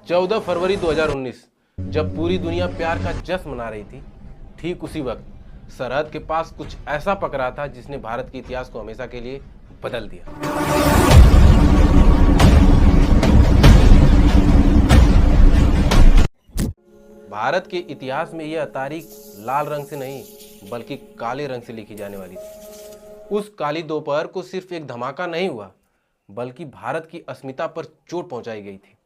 14 फरवरी 2019 जब पूरी दुनिया प्यार का जश्न मना रही थी, ठीक उसी वक्त सरहद के पास कुछ ऐसा पकड़ा था जिसने भारत के इतिहास को हमेशा के लिए बदल दिया। भारत के इतिहास में यह तारीख लाल रंग से नहीं बल्कि काले रंग से लिखी जाने वाली थी। उस काली दोपहर को सिर्फ एक धमाका नहीं हुआ, बल्कि भारत की अस्मिता पर चोट पहुंचाई गई थी।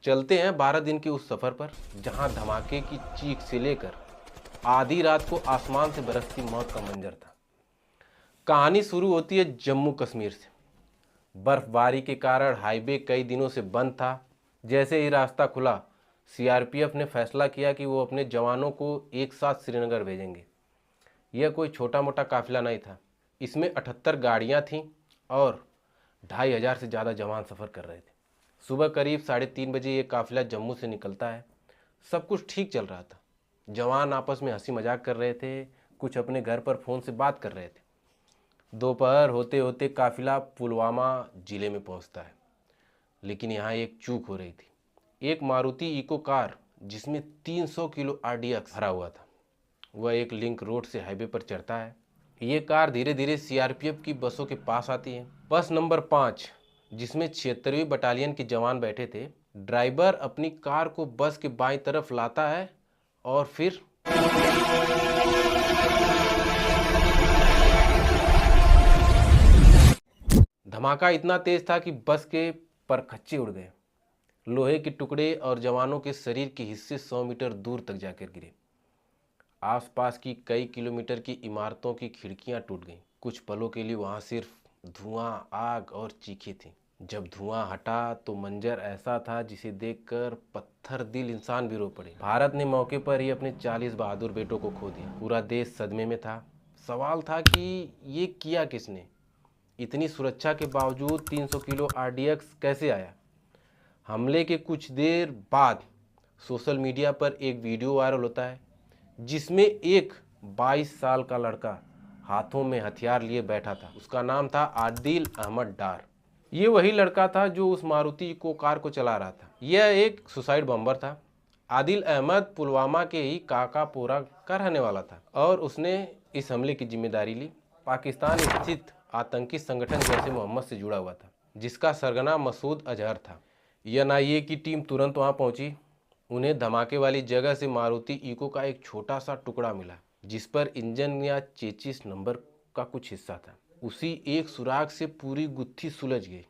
चलते हैं 12 दिन के उस सफर पर, जहां धमाके की चीख से लेकर आधी रात को आसमान से बरसती मौत का मंजर था। कहानी शुरू होती है जम्मू कश्मीर से। बर्फबारी के कारण हाईवे कई दिनों से बंद था। जैसे ही रास्ता खुला, सीआरपीएफ ने फैसला किया कि वो अपने जवानों को एक साथ श्रीनगर भेजेंगे। यह कोई छोटा मोटा काफिला नहीं था। इसमें 78 गाड़ियां थीं और 2500 से ज़्यादा जवान सफ़र कर रहे थे। सुबह करीब 3:30 बजे ये काफिला जम्मू से निकलता है। सब कुछ ठीक चल रहा था। जवान आपस में हंसी मजाक कर रहे थे, कुछ अपने घर पर फ़ोन से बात कर रहे थे। दोपहर होते होते काफिला पुलवामा ज़िले में पहुंचता है, लेकिन यहाँ एक चूक हो रही थी। एक मारुति इको कार जिसमें 300 किलो आरडीएक्स भरा हुआ था, वह एक लिंक रोड से हाईवे पर चढ़ता है। ये कार धीरे धीरे सीआरपीएफ की बसों के पास आती है। बस नंबर 5, जिसमें 76वीं बटालियन के जवान बैठे थे। ड्राइवर अपनी कार को बस के बाईं तरफ लाता है और फिर धमाका इतना तेज था कि बस के परखच्चे उड़ गए। लोहे के टुकड़े और जवानों के शरीर के हिस्से 100 मीटर दूर तक जाकर गिरे। आसपास की कई किलोमीटर की इमारतों की खिड़कियां टूट गईं। कुछ पलों के लिए वहां सिर्फ धुआं, आग और चीखें थीं। जब धुआं हटा तो मंजर ऐसा था जिसे देखकर पत्थर दिल इंसान भी रो पड़े। भारत ने मौके पर ही अपने 40 बहादुर बेटों को खो दिया। पूरा देश सदमे में था। सवाल था कि ये किया किसने? इतनी सुरक्षा के बावजूद 300 किलो आरडीएक्स कैसे आया? हमले के कुछ देर बाद सोशल मीडिया पर एक वीडियो वायरल होता है जिसमें एक 22 साल का लड़का हाथों में हथियार लिए बैठा था। उसका नाम था आदिल अहमद डार। ये वही लड़का था जो उस मारुति को कार को चला रहा था। यह एक सुसाइड बम्बर था। आदिल अहमद पुलवामा के ही काकापोरा का रहने वाला था और उसने इस हमले की जिम्मेदारी ली। पाकिस्तान स्थित आतंकी संगठन जैश ए मोहम्मद से जुड़ा हुआ था, जिसका सरगना मसूद अजहर था। एनआईए की टीम तुरंत वहां पहुंची। उन्हें धमाके वाली जगह से मारुति इको का एक छोटा सा टुकड़ा मिला, जिस पर इंजन या चेचिस नंबर का कुछ हिस्सा था। उसी एक सुराग से पूरी गुत्थी सुलझ गई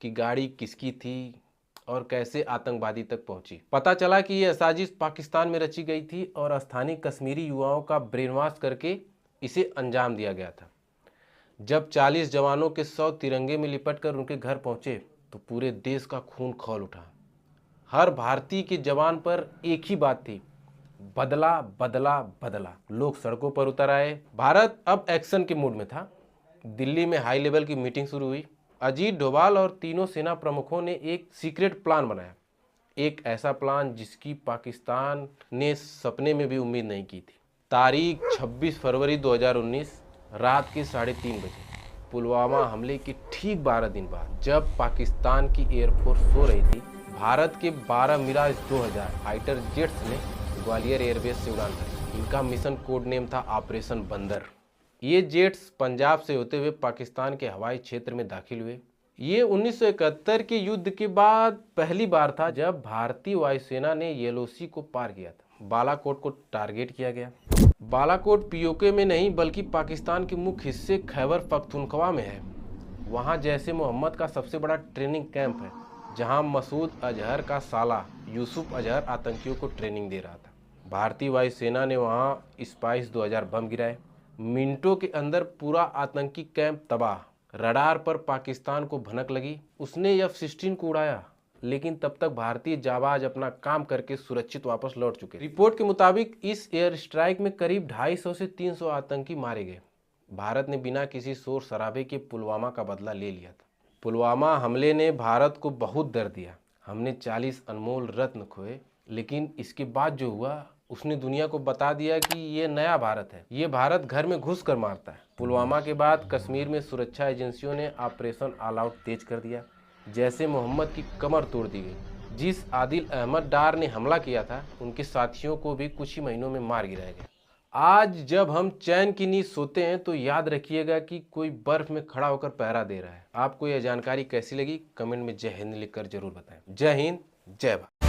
कि गाड़ी किसकी थी और कैसे आतंकवादी तक पहुंची। पता चला कि यह साजिश पाकिस्तान में रची गई थी और स्थानीय कश्मीरी युवाओं का ब्रेनवॉश करके इसे अंजाम दिया गया था। जब 40 जवानों के 100 तिरंगे में लिपटकर उनके घर पहुंचे तो पूरे देश का खून खौल उठा। हर भारतीय के जवान पर एक ही बात थी, बदला बदला बदला। लोग सड़कों पर उतर आए। भारत अब एक्शन के मूड में था। दिल्ली में हाई लेवल की मीटिंग शुरू हुई। अजीत डोभाल और तीनों सेना प्रमुखों ने एक सीक्रेट प्लान बनाया। एक ऐसा प्लान जिसकी पाकिस्तान ने सपने में भी उम्मीद नहीं की थी। तारीख 26 फरवरी 2019 रात के 3:30 बजे, पुलवामा हमले के ठीक 12 दिन बाद, जब पाकिस्तान की एयरफोर्स सो रही थी, भारत के 12 मिराज 2000 फाइटर जेट्स ने ग्वालियर एयरबेस से उड़ान भरी। इनका मिशन कोड नेम था ऑपरेशन बंदर। ये जेट्स पंजाब से होते हुए पाकिस्तान के हवाई क्षेत्र में दाखिल हुए। ये 1971 के युद्ध के बाद पहली बार था जब भारतीय वायुसेना ने येलोसी को पार किया था। बालाकोट को टारगेट किया गया। बालाकोट पीओके में नहीं बल्कि पाकिस्तान के मुख्य हिस्से खैबर पख्तूनख्वा में है। वहाँ जैश ए मोहम्मद का सबसे बड़ा ट्रेनिंग कैंप है, जहाँ मसूद अजहर का साला यूसुफ अजहर आतंकियों को ट्रेनिंग दे रहा था। भारतीय वायुसेना ने वहाँ स्पाइस 2000 बम गिराए। मिनटों के अंदर पूरा आतंकी कैंप तबाह। रडार पर पाकिस्तान को भनक लगी। उसने F-16 को उड़ाया, लेकिन तब तक भारतीय जाबाज अपना काम करके सुरक्षित वापस लौट चुके। रिपोर्ट के मुताबिक इस एयर स्ट्राइक में करीब 250 से 300 आतंकी मारे गए। भारत ने बिना किसी शोर शराबे के पुलवामा का बदला ले लिया था। पुलवामा हमले ने भारत को बहुत दर्द दिया। हमने 40 अनमोल रत्न खोए, लेकिन इसके बाद जो हुआ उसने दुनिया को बता दिया कि ये नया भारत है, ये भारत घर में घुस कर मारता है। पुलवामा के बाद कश्मीर में सुरक्षा एजेंसियों ने ऑपरेशन ऑल आउट तेज कर दिया। जैसे मोहम्मद की कमर तोड़ दी गई। जिस आदिल अहमद डार ने हमला किया था, उनके साथियों को भी कुछ ही महीनों में मार गिराया गया। आज जब हम चैन की नींद सोते हैं तो याद रखिएगा कि कोई बर्फ में खड़ा होकर पहरा दे रहा है। आपको यह जानकारी कैसी लगी, कमेंट में जय हिंद लिखकर जरूर बताएं। जय हिंद, जय भारत।